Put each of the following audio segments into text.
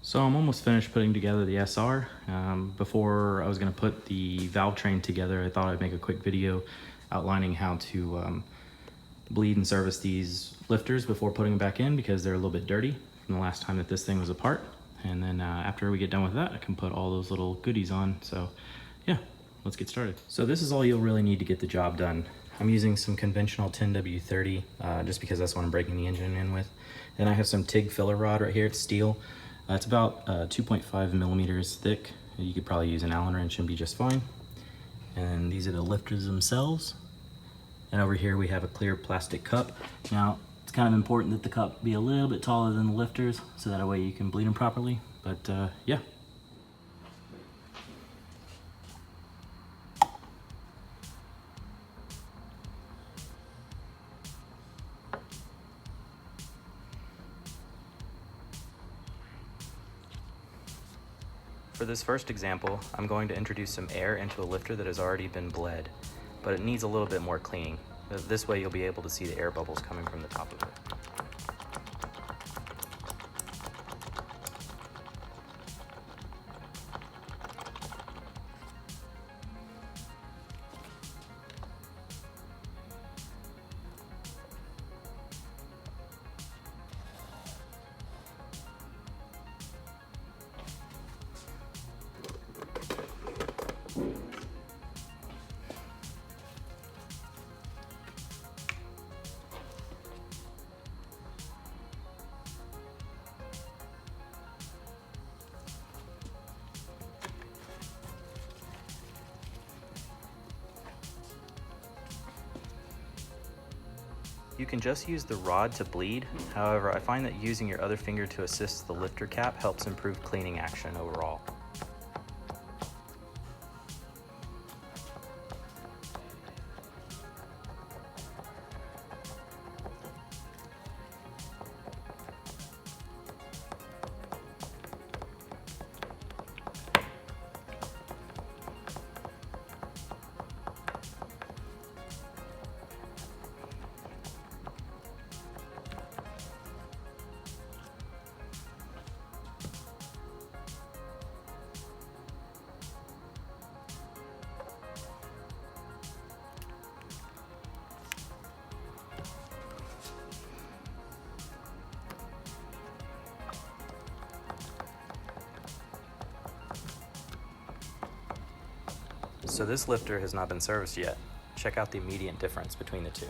So I'm almost finished putting together the SR. Before I was going to put the valve train together, I thought I'd make a quick video outlining how to bleed and service these lifters before putting them back in, because they're a little bit dirty from the last time that this thing was apart. And then after we get done with that, I can put all those little goodies on. So yeah, let's get started. So this is all you'll really need to get the job done. I'm using some conventional 10W30 just because that's what I'm breaking the engine in with. Then I have some TIG filler rod right here. It's steel. It's about 2.5 millimeters thick. You could probably use an Allen wrench and be just fine. And these are the lifters themselves. And over here we have a clear plastic cup. Now, it's kind of important that the cup be a little bit taller than the lifters, so that way you can bleed them properly. But yeah. For this first example, I'm going to introduce some air into a lifter that has already been bled, but it needs a little bit more cleaning. This way you'll be able to see the air bubbles coming from the top of it. You can just use the rod to bleed. However, I find that using your other finger to assist the lifter cap helps improve cleaning action overall. So this lifter has not been serviced yet. Check out the immediate difference between the two.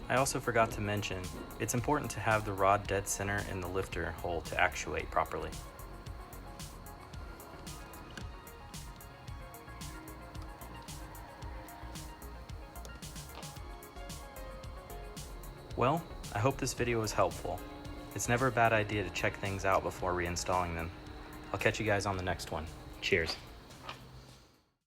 I also forgot to mention, it's important to have the rod dead center in the lifter hole to actuate properly. Well, I hope this video was helpful. It's never a bad idea to check things out before reinstalling them. I'll catch you guys on the next one. Cheers.